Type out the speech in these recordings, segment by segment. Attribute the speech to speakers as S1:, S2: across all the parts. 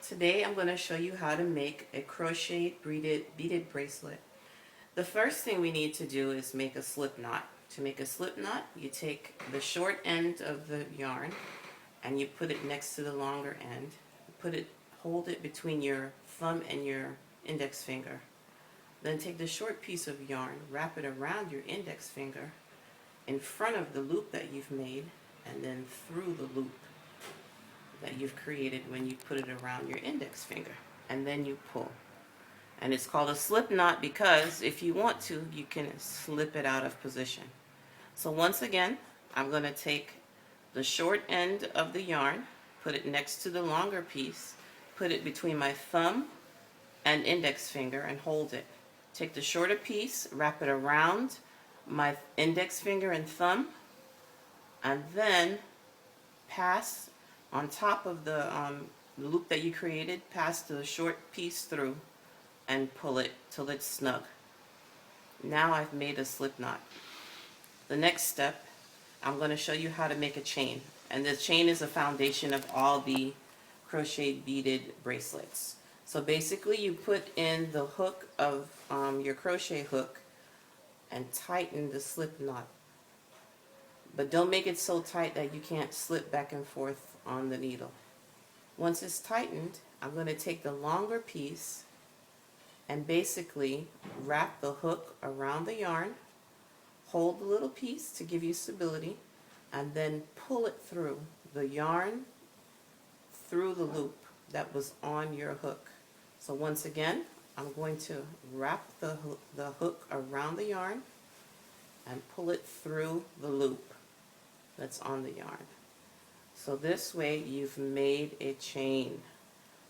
S1: Today I'm going to show you how to make a crochet beaded bracelet. The first thing we need to do is make a slip knot. To make a slip knot, you take the short end of the yarn and you put it next to the longer end. Hold it between your thumb and your index finger. Then take the short piece of yarn, wrap it around your index finger in front of the loop that you've made, and then through the loop that you've created when you put it around your index finger, and then you pull. And it's called a slip knot because if you want to, you can slip it out of position. So once again, I'm going to take the short end of the yarn, put it next to the longer piece, put it between my thumb and index finger and hold it. Take the shorter piece, wrap it around my index finger and thumb, and then pass on top of the loop that you created, pass the short piece through and pull it till it's snug. Now I've made a slip knot. The next step, I'm going to show you how to make a chain. And the chain is a foundation of all the crochet beaded bracelets. So basically you put in the hook of your crochet hook and tighten the slip knot. But don't make it so tight that you can't slip back and forth on the needle. Once it's tightened, I'm going to take the longer piece and basically wrap the hook around the yarn, hold the little piece to give you stability, and then pull it through the yarn through the loop that was on your hook. So once again, I'm going to wrap the hook around the yarn and pull it through the loop that's on the yarn. So this way you've made a chain.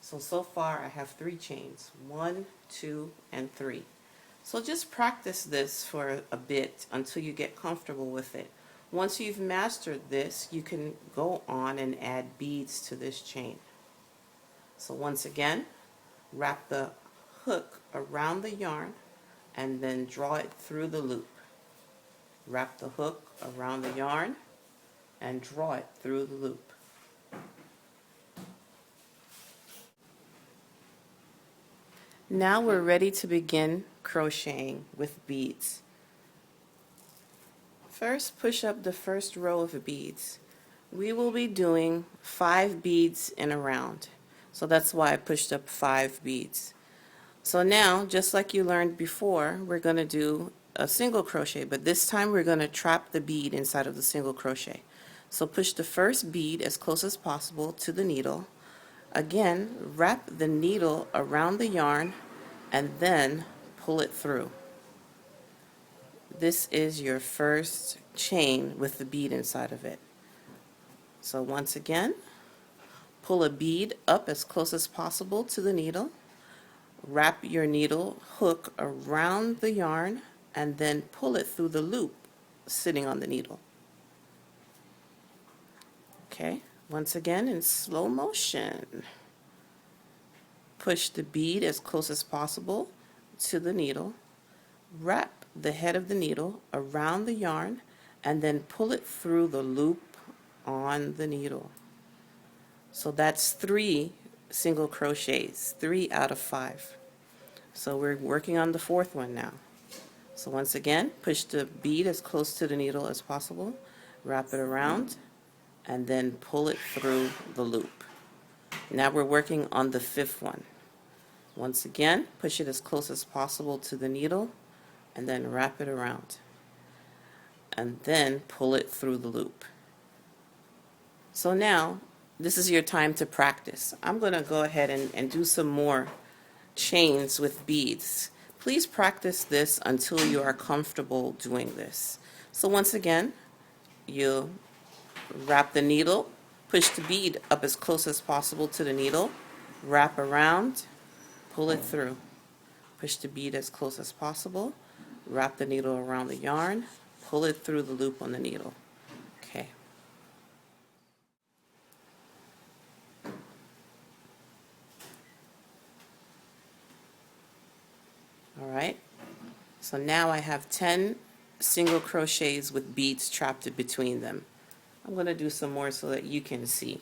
S1: So far I have 3 chains, 1, 2, and 3. So just practice this for a bit until you get comfortable with it. Once you've mastered this, you can go on and add beads to this chain. So once again, wrap the hook around the yarn and then draw it through the loop. Wrap the hook around the yarn and draw it through the loop. Now we're ready to begin crocheting with beads. First, push up the first row of beads. We will be doing 5 beads in a round. So that's why I pushed up 5 beads. So now, just like you learned before, we're going to do a single crochet, but this time we're going to trap the bead inside of the single crochet. So push the first bead as close as possible to the needle. Again, wrap the needle around the yarn and then pull it through. This is your first chain with the bead inside of it. So once again, pull a bead up as close as possible to the needle. Wrap your needle hook around the yarn and then pull it through the loop sitting on the needle. Okay, once again in slow motion. Push the bead as close as possible to the needle. Wrap the head of the needle around the yarn and then pull it through the loop on the needle. So that's 3 single crochets, 3 out of 5. So we're working on the 4th one now. So once again, push the bead as close to the needle as possible, wrap it around, and then pull it through the loop. Now we're working on the 5th one. Once again, push it as close as possible to the needle, and then wrap it around, and then pull it through the loop. So now, this is your time to practice. I'm going to go ahead and do some more chains with beads. Please practice this until you are comfortable doing this. So once again, you wrap the needle, push the bead up as close as possible to the needle, wrap around, pull it through. Push the bead as close as possible, wrap the needle around the yarn, pull it through the loop on the needle. Okay. Alright, so now I have 10 single crochets with beads trapped in between them. I'm going to do some more so that you can see.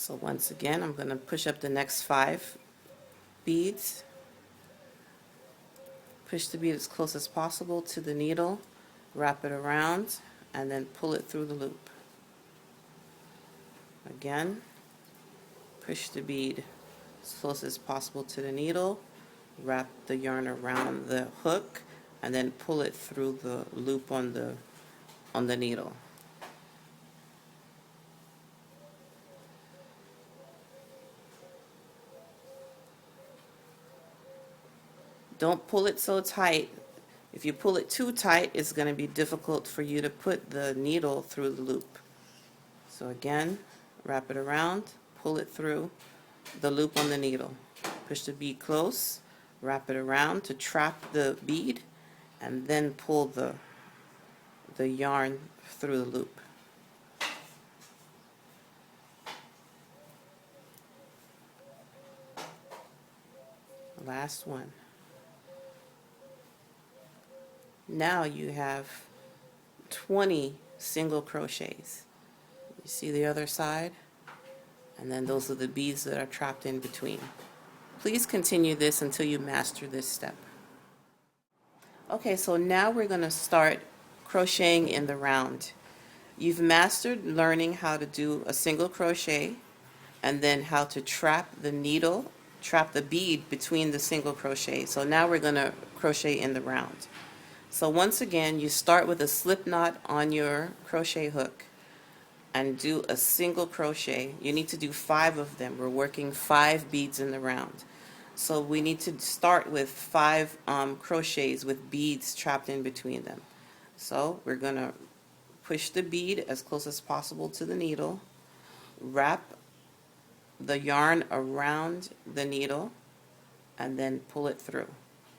S1: So once again, I'm going to push up the next 5 beads, push the bead as close as possible to the needle, wrap it around, and then pull it through the loop. Again, push the bead as close as possible to the needle, wrap the yarn around the hook, and then pull it through the loop on the needle. Don't pull it so tight. If you pull it too tight, it's going to be difficult for you to put the needle through the loop. So again, wrap it around, pull it through the loop on the needle. Push the bead close, wrap it around to trap the bead, and then pull the yarn through the loop. Last one. Now you have 20 single crochets. You see the other side? And then those are the beads that are trapped in between. Please continue this until you master this step. Okay, so now we're going to start crocheting in the round. You've mastered learning how to do a single crochet and then how to trap the needle, trap the bead between the single crochet. So now we're going to crochet in the round. So once again, you start with a slip knot on your crochet hook and do a single crochet. You need to do 5 of them. We're working 5 beads in the round. So we need to start with 5 crochets with beads trapped in between them. So we're going to push the bead as close as possible to the needle, wrap the yarn around the needle, and then pull it through.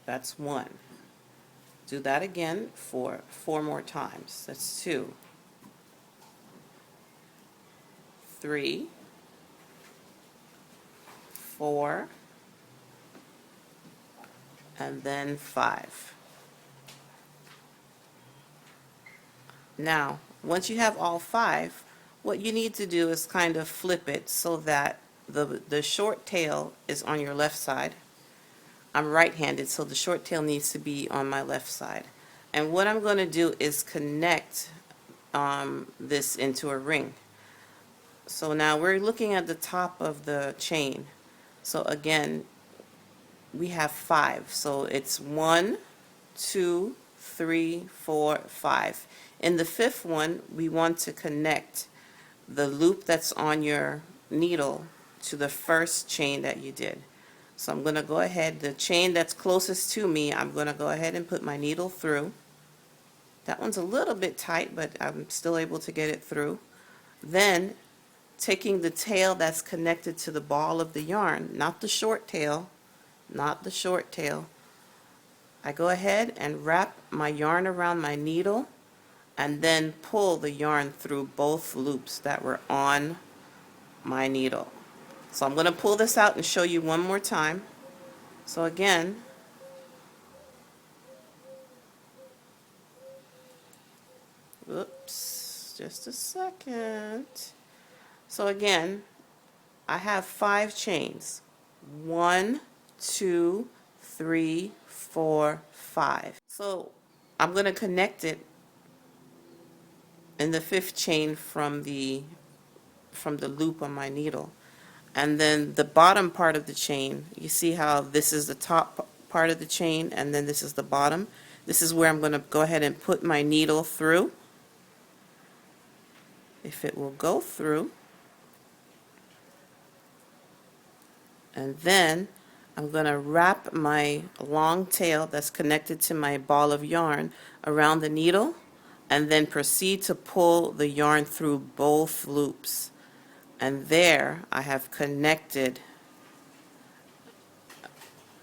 S1: That's 1. Do that again for 4 more times. That's 2, 3, 4, and then 5. Now, once you have all 5, what you need to do is kind of flip it so that the short tail is on your left side. I'm right-handed, so the short tail needs to be on my left side. And what I'm going to do is connect this into a ring. So now we're looking at the top of the chain. So again, we have 5. So it's 1, 2, 3, 4, 5. In the 5th one, we want to connect the loop that's on your needle to the first chain that you did. So I'm going to go ahead, the chain that's closest to me, I'm going to go ahead and put my needle through. That one's a little bit tight, but I'm still able to get it through. Then, taking the tail that's connected to the ball of the yarn, not the short tail, not the short tail, I go ahead and wrap my yarn around my needle and then pull the yarn through both loops that were on my needle. So I'm going to pull this out and show you one more time. So again, oops, just a second. So again, I have 5 chains. 1, 2, 3, 4, 5. So I'm going to connect it in the 5th chain from the loop on my needle. And then the bottom part of the chain, you see how this is the top part of the chain and then this is the bottom. This is where I'm going to go ahead and put my needle through. If it will go through. And then I'm going to wrap my long tail that's connected to my ball of yarn around the needle and then proceed to pull the yarn through both loops. And there I have connected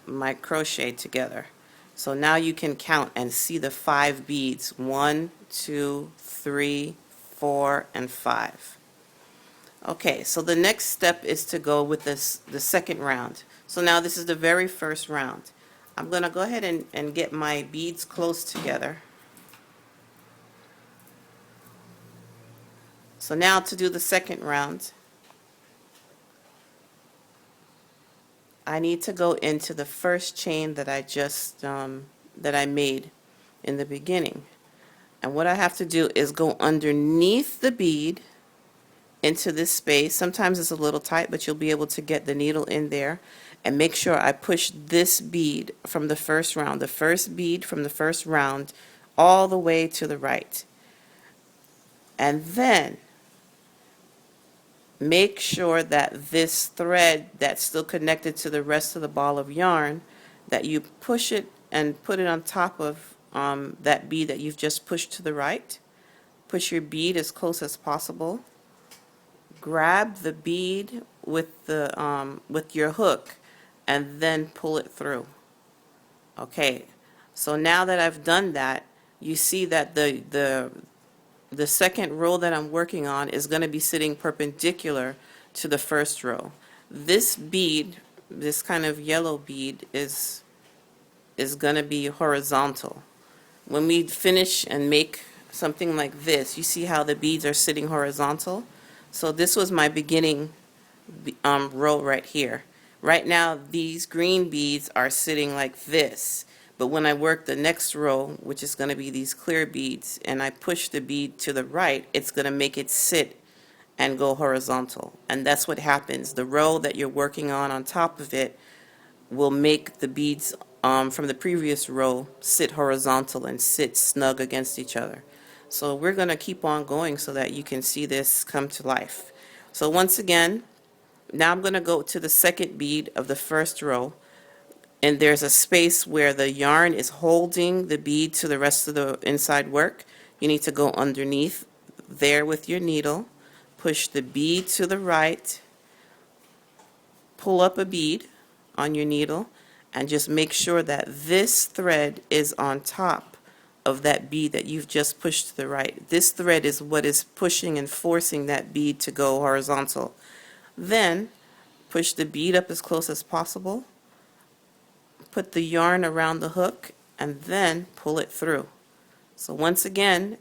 S1: my crochet together. So now you can count and see the 5 beads. 1, 2, 3, 4, and 5. Okay, so the next step is to go with the second round. So now this is the very first round. I'm going to go ahead and get my beads close together. So now to do the second round, I need to go into the first chain that I just that I made in the beginning. And what I have to do is go underneath the bead into this space. Sometimes it's a little tight, but you'll be able to get the needle in there. And make sure I push this bead from the first round, the first bead from the first round, all the way to the right. And then make sure that this thread that's still connected to the rest of the ball of yarn, that you push it and put it on top of that bead that you've just pushed to the right. Push your bead as close as possible. Grab the bead with your hook and then pull it through. Okay, so now that I've done that, you see that the second row that I'm working on is going to be sitting perpendicular to the first row. This bead, this kind of yellow bead, is going to be horizontal. When we finish and make something like this, you see how the beads are sitting horizontal? So this was my beginning row right here. Right now these green beads are sitting like this, but when I work the next row, which is going to be these clear beads, and I push the bead to the right, it's going to make it sit and go horizontal. And that's what happens. The row that you're working on top of it will make the beads from the previous row sit horizontal and sit snug against each other. So we're going to keep on going so that you can see this come to life. So once again, now I'm going to go to the second bead of the first row, and there's a space where the yarn is holding the bead to the rest of the inside work. You need to go underneath there with your needle, push the bead to the right, pull up a bead on your needle, and just make sure that this thread is on top of that bead that you've just pushed to the right. This thread is what is pushing and forcing that bead to go horizontal. Then push the bead up as close as possible, put the yarn around the hook, and then pull it through. So once again,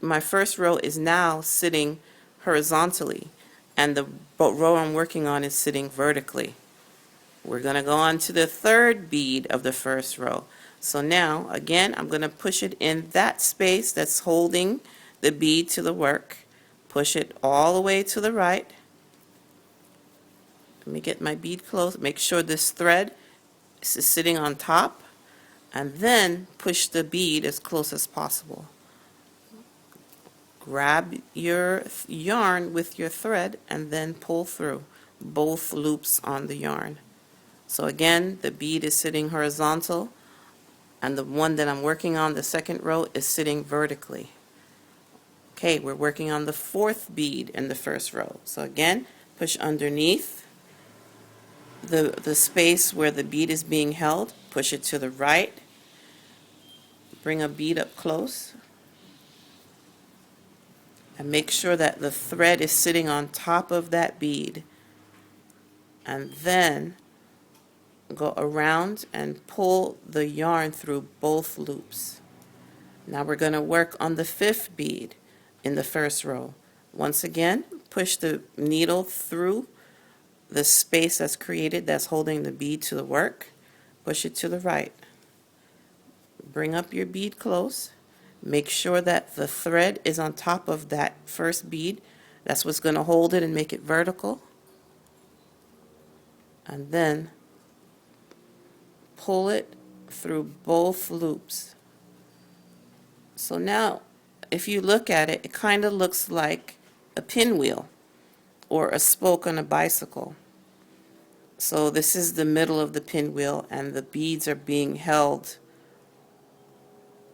S1: my first row is now sitting horizontally, and the row I'm working on is sitting vertically. We're going to go on to the third bead of the first row. So now, again, I'm going to push it in that space that's holding the bead to the work. Push it all the way to the right. Let me get my bead close. Make sure this thread is sitting on top, and then push the bead as close as possible. Grab your yarn with your thread and then pull through both loops on the yarn. So again, the bead is sitting horizontal, and the one that I'm working on, the second row, is sitting vertically. Okay, we're working on the fourth bead in the first row. So again, push underneath the space where the bead is being held, push it to the right, bring a bead up close, and make sure that the thread is sitting on top of that bead, and then go around and pull the yarn through both loops. Now we're going to work on the fifth bead in the first row. Once again, push the needle through the space that's created that's holding the bead to the work. Push it to the right. Bring up your bead close. Make sure that the thread is on top of that first bead. That's what's going to hold it and make it vertical. And then pull it through both loops. So now, if you look at it, it kind of looks like a pinwheel or a spoke on a bicycle. So this is the middle of the pinwheel, and the beads are being held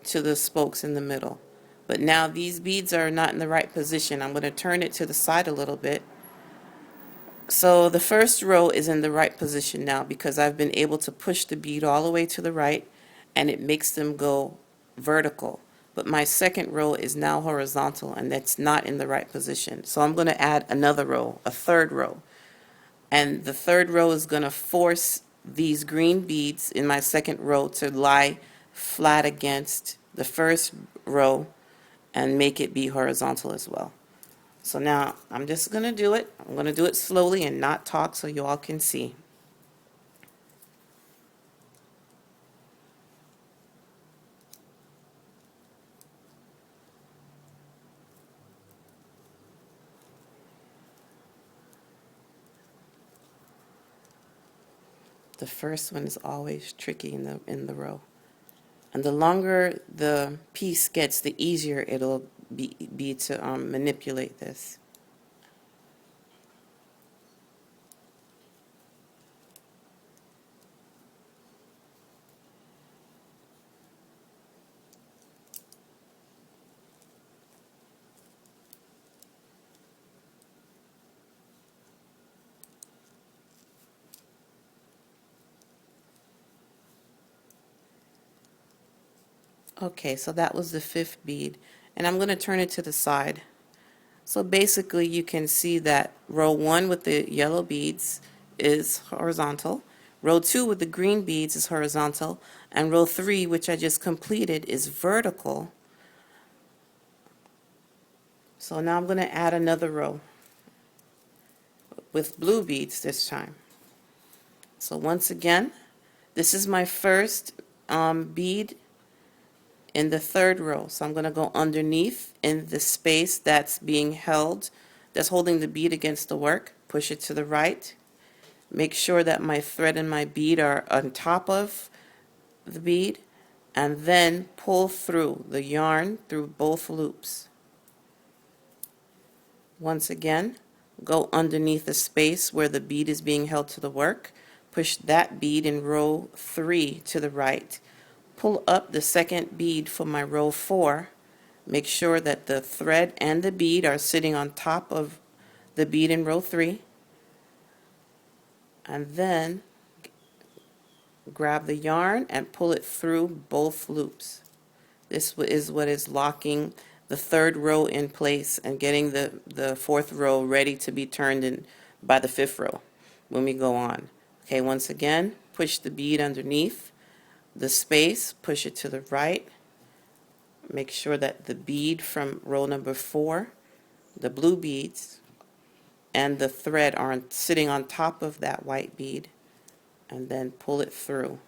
S1: to the spokes in the middle. But now these beads are not in the right position. I'm going to turn it to the side a little bit. So the first row is in the right position now because I've been able to push the bead all the way to the right, and it makes them go vertical. But my second row is now horizontal, and that's not in the right position. So I'm going to add another row, a third row. And the third row is going to force these green beads in my second row to lie flat against the first row and make it be horizontal as well. So now I'm just going to do it. I'm going to do it slowly and not talk so you all can see. The first one is always tricky in the row. And the longer the piece gets, the easier it'll be to manipulate this. Okay, so that was the 5th bead, and I'm going to turn it to the side. So basically you can see that row 1 with the yellow beads is horizontal, row 2 with the green beads is horizontal, and row 3, which I just completed, is vertical. So now I'm going to add another row with blue beads this time. So once again, this is my first bead in the 3rd row. So I'm going to go underneath in the space that's being held, that's holding the bead against the work, push it to the right, make sure that my thread and my bead are on top of the bead, and then pull through the yarn through both loops. Once again, go underneath the space where the bead is being held to the work, push that bead in row 3 to the right, pull up the 2nd bead for my row 4, make sure that the thread and the bead are sitting on top of the bead in row 3, and then grab the yarn and pull it through both loops. This is what is locking the 3rd row in place and getting the 4th row ready to be turned in by the 5th row when we go on. Okay, once again, push the bead underneath the space, push it to the right, make sure that the bead from row number 4, the blue beads, and the thread are sitting on top of that white bead, and then pull it through.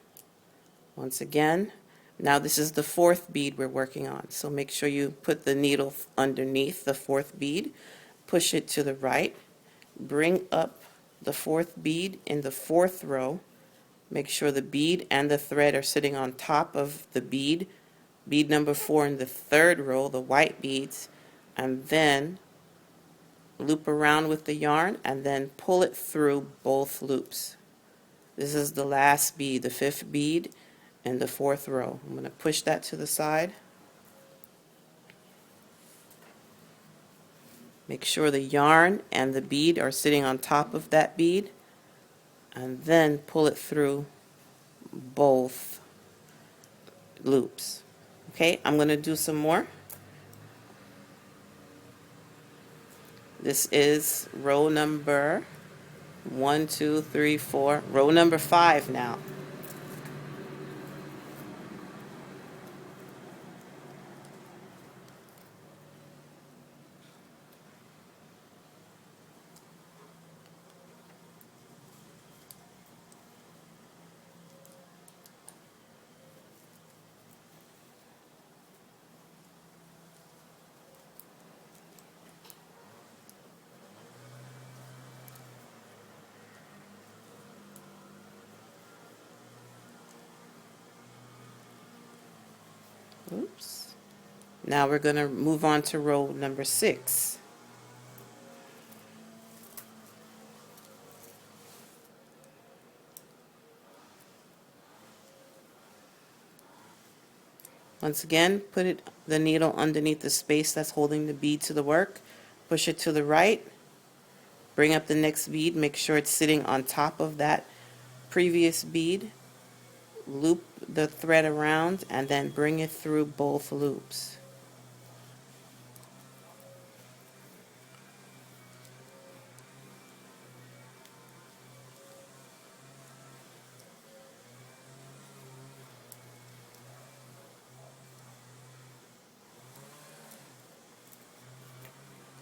S1: Once again, now this is the 4th bead we're working on, so make sure you put the needle underneath the 4th bead, push it to the right, bring up the 4th bead in the 4th row, make sure the bead and the thread are sitting on top of the bead number 4 in the 3rd row, the white beads, and then loop around with the yarn and then pull it through both loops. This is the last bead, the 5th bead in the 4th row. I'm going to push that to the side. Make sure the yarn and the bead are sitting on top of that bead, and then pull it through both loops. Okay, I'm going to do some more. This is row number 1, 2, 3, 4, row number 5 now. Oops. Now we're going to move on to row number 6. Once again, put the needle underneath the space that's holding the bead to the work, push it to the right, bring up the next bead, make sure it's sitting on top of that previous bead, loop the thread around, and then bring it through both loops.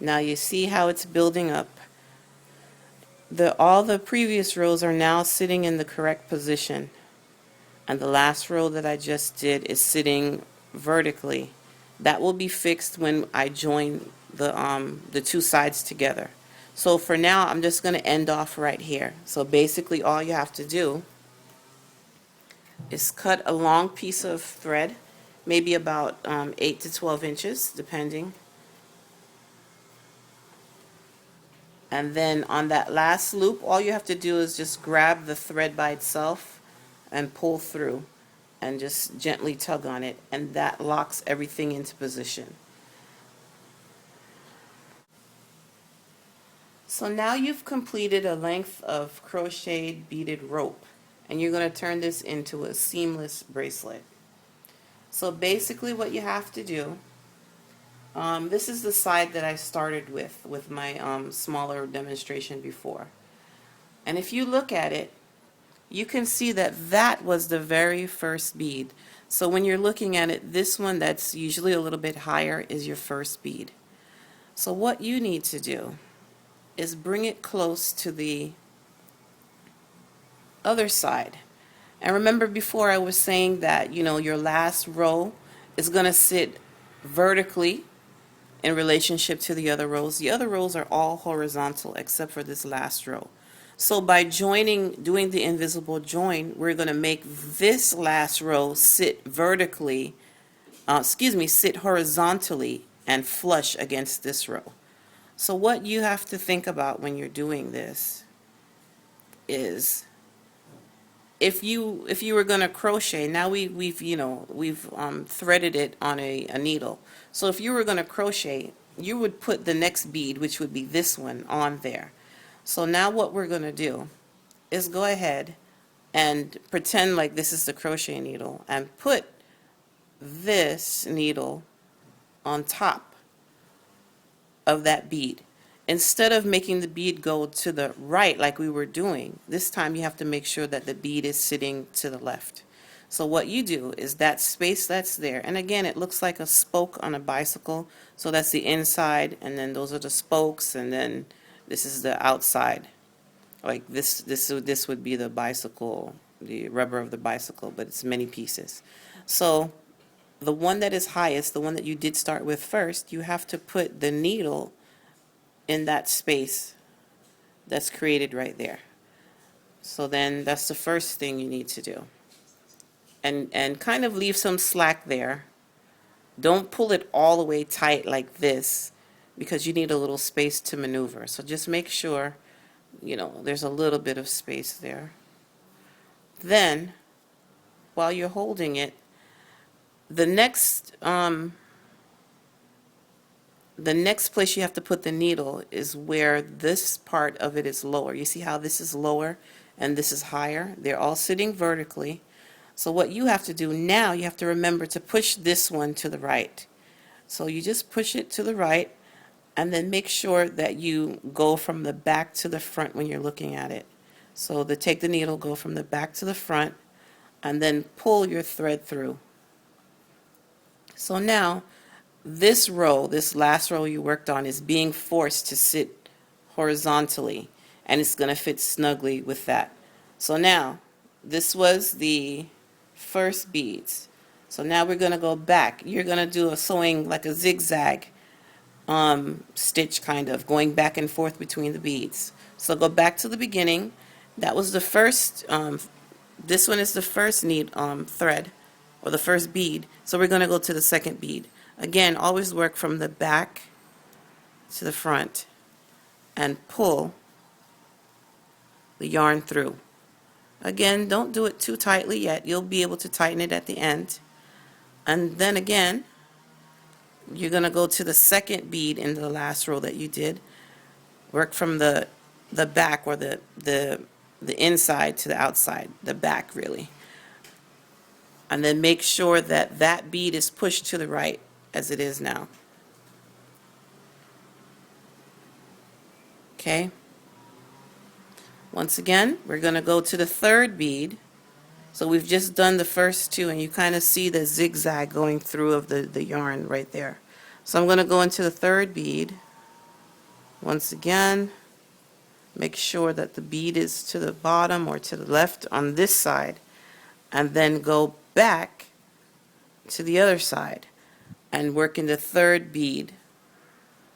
S1: Now you see how it's building up. All the previous rows are now sitting in the correct position, and the last row that I just did is sitting vertically. That will be fixed when I join the two sides together. So for now, I'm just going to end off right here. So basically all you have to do is cut a long piece of thread, maybe about 8 to 12 inches, depending. And then on that last loop, all you have to do is just grab the thread by itself and pull through and just gently tug on it, and that locks everything into position. So now you've completed a length of crocheted beaded rope, and you're going to turn this into a seamless bracelet. So basically what you have to do, this is the side that I started with my smaller demonstration before. And if you look at it, you can see that that was the very first bead. So when you're looking at it, this one that's usually a little bit higher is your first bead. So what you need to do is bring it close to the other side. And remember before I was saying that, you know, your last row is going to sit vertically in relationship to the other rows. The other rows are all horizontal except for this last row. So by doing the invisible join, we're going to make this last row sit vertically, sit horizontally and flush against this row. So what you have to think about when you're doing this is, if you were going to crochet, now we've threaded it on a needle. So if you were going to crochet, you would put the next bead, which would be this one, on there. So now what we're going to do is go ahead and pretend like this is the crochet needle and put this needle on top of that bead. Instead of making the bead go to the right like we were doing, this time you have to make sure that the bead is sitting to the left. So what you do is that space that's there, and again it looks like a spoke on a bicycle, so that's the inside, and then those are the spokes, and then this is the outside. Like this would be the bicycle, the rubber of the bicycle, but it's many pieces. So the one that is highest, the one that you did start with first, you have to put the needle in that space that's created right there. So then that's the first thing you need to do. And kind of leave some slack there. Don't pull it all the way tight like this, because you need a little space to maneuver. So just make sure, you know, there's a little bit of space there. Then, while you're holding it, the next place you have to put the needle is where this part of it is lower. You see how this is lower and this is higher? They're all sitting vertically. So what you have to do now, you have to remember to push this one to the right. So you just push it to the right, and then make sure that you go from the back to the front when you're looking at it. So take the needle, go from the back to the front, and then pull your thread through. So now this row, this last row you worked on, is being forced to sit horizontally, and it's going to fit snugly with that. So now this was the first beads. So now we're going to go back. You're going to do a sewing like a zigzag stitch, kind of going back and forth between the beads. So go back to the beginning. That was the first, this one is the first thread, or the first bead. So we're going to go to the second bead. Again, always work from the back to the front and pull the yarn through. Again, don't do it too tightly yet. You'll be able to tighten it at the end. And then again, you're going to go to the second bead in the last row that you did. Work from the back, or the inside to the outside, the back really. And then make sure that that bead is pushed to the right as it is now. Okay? Once again, we're going to go to the third bead. So we've just done the first two, and you kind of see the zigzag going through of the yarn right there. So I'm going to go into the third bead. Once again, make sure that the bead is to the bottom or to the left on this side, and then go back to the other side and work in the third bead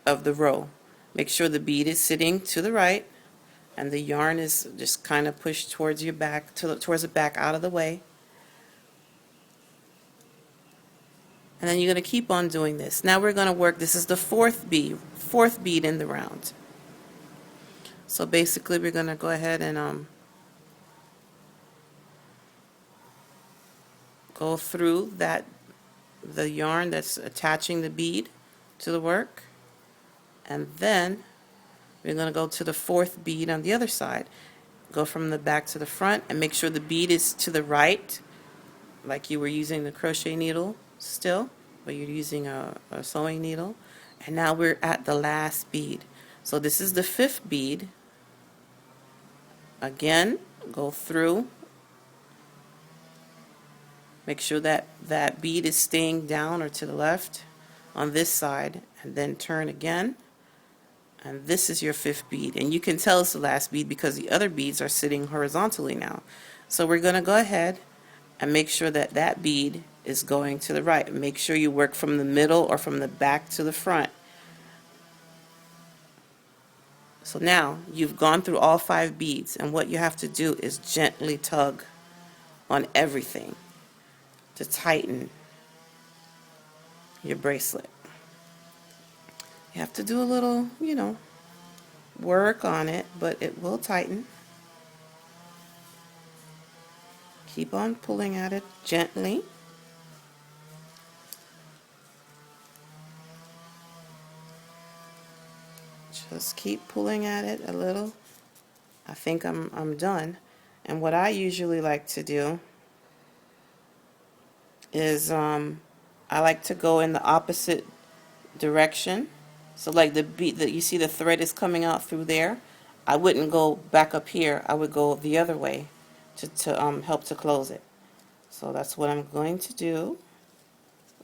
S1: of the row. Make sure the bead is sitting to the right, and the yarn is just kind of pushed towards your back, towards the back, out of the way. And then you're going to keep on doing this. Now we're going to work, this is the fourth bead in the round. So basically we're going to go ahead and go through the yarn that's attaching the bead to the work, and then we're going to go to the fourth bead on the other side. Go from the back to the front and make sure the bead is to the right, like you were using the crochet needle still, but you're using a sewing needle. And now we're at the last bead. So this is the fifth bead. Again, go through. Make sure that that bead is staying down or to the left on this side, and then turn again. And this is your fifth bead, and you can tell it's the last bead because the other beads are sitting horizontally now. So we're going to go ahead and make sure that that bead is going to the right. Make sure you work from the middle or from the back to the front. So now you've gone through all 5 beads, and what you have to do is gently tug on everything to tighten your bracelet. You have to do a little, work on it, but it will tighten. Keep on pulling at it gently. Just keep pulling at it a little. I think I'm done. And what I usually like to do is I like to go in the opposite direction. So like the bead that you see the thread is coming out through there, I wouldn't go back up here. I would go the other way to help to close it. So that's what I'm going to do.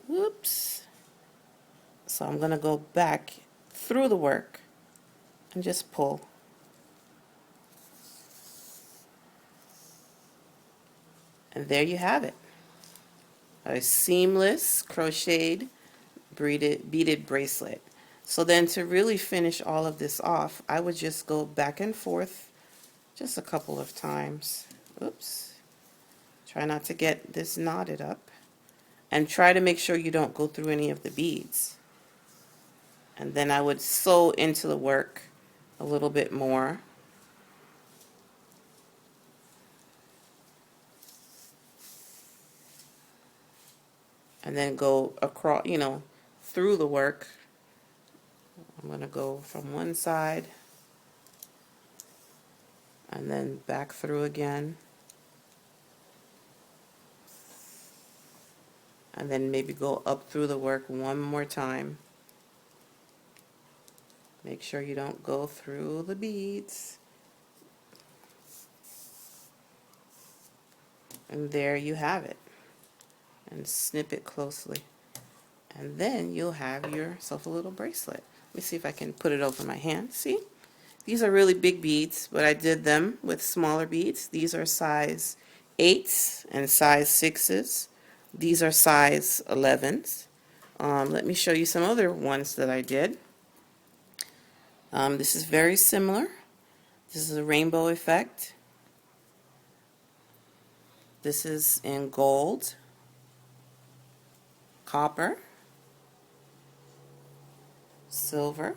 S1: Whoops. So I'm going to go back through the work and just pull. And there you have it. A seamless crocheted beaded bracelet. So then to really finish all of this off, I would just go back and forth just a couple of times. Oops. Try not to get this knotted up. And try to make sure you don't go through any of the beads. And then I would sew into the work a little bit more. And then go across, through the work. I'm going to go from one side and then back through again. And then maybe go up through the work one more time. Make sure you don't go through the beads. And there you have it. And snip it closely. And then you'll have yourself a little bracelet. Let me see if I can put it over my hand. See? These are really big beads, but I did them with smaller beads. These are size 8s and size 6s. These are size 11s. Let me show you some other ones that I did. This is very similar. This is a rainbow effect. This is in gold, copper, silver.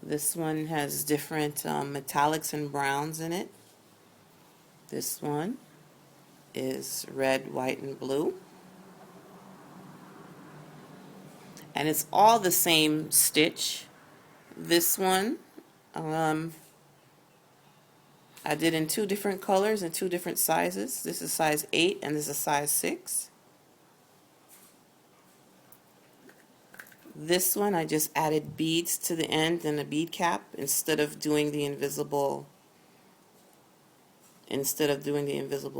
S1: This one has different metallics and browns in it. This one is red, white, and blue. And it's all the same stitch. This one I did in 2 different colors and 2 different sizes. This is size 8 and this is size 6. This one I just added beads to the end and a bead cap instead of doing the invisible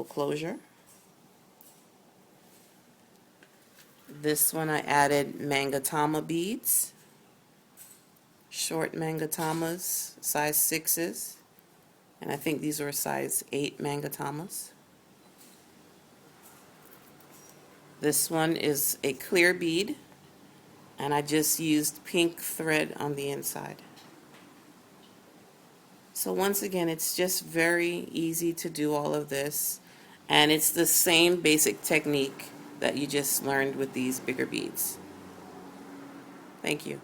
S1: closure. This one I added mangatama beads, short mangatamas, size 6s, and I think these were size 8 mangatamas. This one is a clear bead, and I just used pink thread on the inside. So once again, it's just very easy to do all of this, and it's the same basic technique that you just learned with these bigger beads. Thank you.